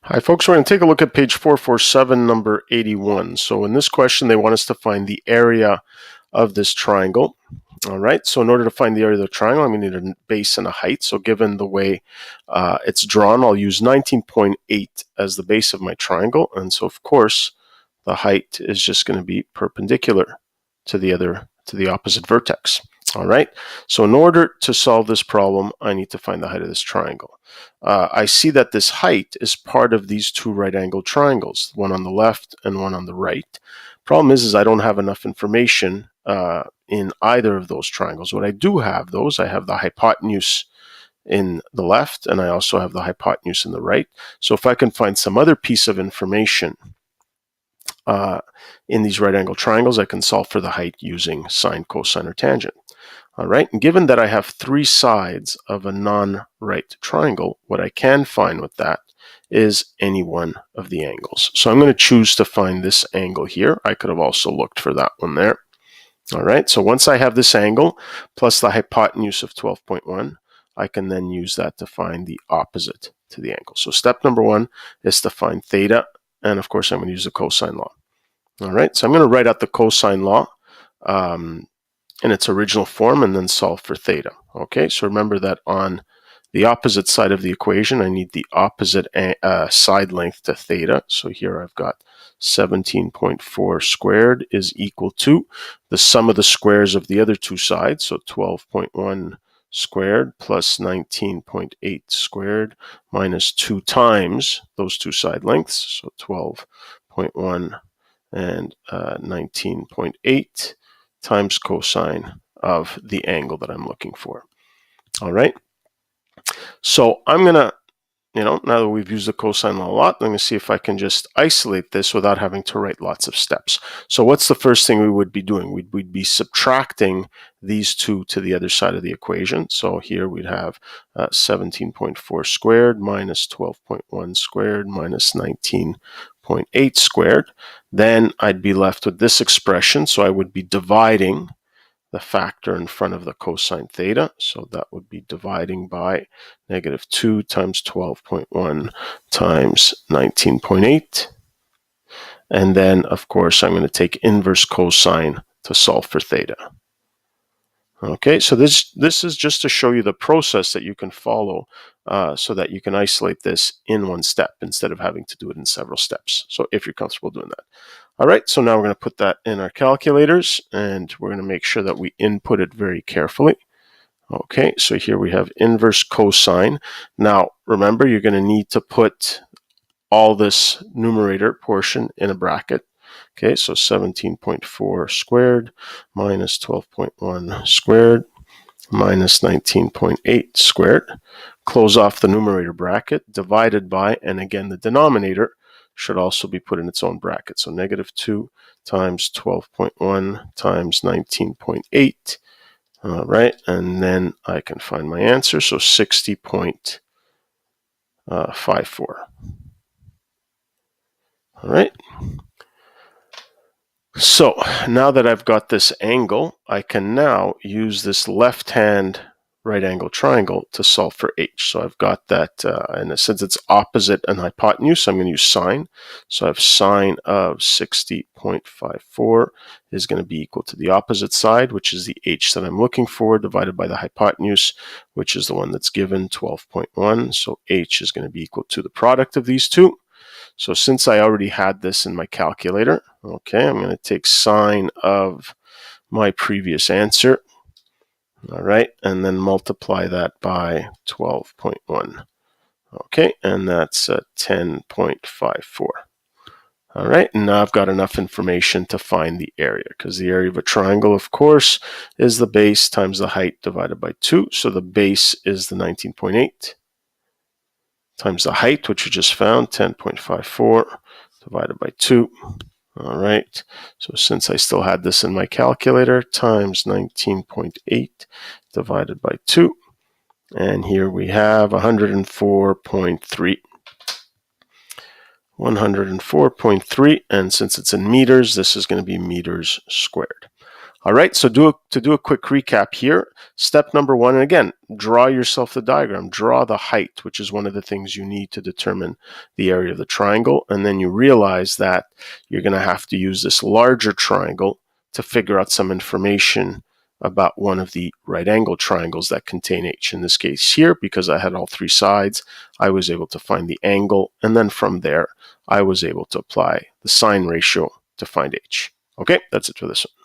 Hi folks, we're going to take a look at page 447, number 81. So in this question, they want us to find the area of this triangle. All right, so in order to find the area of the triangle, I'm going to need a base and a height. So given the way it's drawn, I'll use 19.8 as the base of my triangle. And so of course, the height is just going to be perpendicular to the opposite vertex. All right, so in order to solve this problem, I need to find the height of this triangle. I see that this height is part of these two right-angled triangles, one on the left and one on the right. Problem is I don't have enough information in either of those triangles. What I do have, I have the hypotenuse in the left, and I also have the hypotenuse in the right. So if I can find some other piece of information in these right-angled triangles, I can solve for the height using sine, cosine, or tangent. All right, and given that I have three sides of a non-right triangle, what I can find with that is any one of the angles. So I'm going to choose to find this angle here. I could have also looked for that one there. All right, so once I have this angle plus the hypotenuse of 12.1, I can then use that to find the opposite to the angle. So step number one is to find theta, and of course I'm going to use the cosine law. All right, so I'm going to write out the cosine law in its original form and then solve for theta. Okay, so remember that on the opposite side of the equation, I need the opposite side length to theta. So here I've got 17.4 squared is equal to the sum of the squares of the other two sides, so 12.1 squared plus 19.8 squared minus 2 times those two side lengths, so 12.1 and 19.8 times cosine of the angle that I'm looking for. All right. So I'm going to, now that we've used the cosine law a lot, I'm going to see if I can just isolate this without having to write lots of steps. So what's the first thing we would be doing? We'd be subtracting these two to the other side of the equation. So here we'd have 17.4 squared minus 12.1 squared minus 19.8 squared. Then I'd be left with this expression. So I would be dividing the factor in front of the cosine theta. So that would be dividing by negative 2 times 12.1 times 19.8. And then, of course, I'm going to take inverse cosine to solve for theta. Okay, so this is just to show you the process that you can follow so that you can isolate this in one step instead of having to do it in several steps. So if you're comfortable doing that. All right, so now we're going to put that in our calculators, and we're going to make sure that we input it very carefully. Okay, so here we have inverse cosine. Now, remember, you're going to need to put all this numerator portion in a bracket. Okay, so 17.4 squared minus 12.1 squared minus 19.8 squared. Close off the numerator bracket, divided by, and again, the denominator should also be put in its own bracket. So negative 2 times 12.1 times 19.8. All right, and then I can find my answer. So 60.54. All right. So now that I've got this angle, I can now use this left-hand right-angle triangle to solve for h. So I've got that, and since it's opposite an hypotenuse, I'm going to use sine. So I have sine of 60.54 is going to be equal to the opposite side, which is the h that I'm looking for, divided by the hypotenuse, which is the one that's given, 12.1. So h is going to be equal to the product of these two. So since I already had this in my calculator, okay, I'm going to take sine of my previous answer, all right, and then multiply that by 12.1. Okay, and that's 10.54. All right, and now I've got enough information to find the area, because the area of a triangle, of course, is the base times the height divided by 2. So the base is the 19.8 times the height, which we just found, 10.54 divided by 2. All right, so since I still had this in my calculator, times 19.8 divided by 2. And here we have 104.3. 104.3, and since it's in meters, this is going to be meters squared. All right, so to do a quick recap here, step number one, and again, draw yourself the diagram, draw the height, which is one of the things you need to determine the area of the triangle, and then you realize that you're going to have to use this larger triangle to figure out some information about one of the right angle triangles that contain h. In this case here, because I had all three sides, I was able to find the angle, and then from there, I was able to apply the sine ratio to find h. Okay, that's it for this one.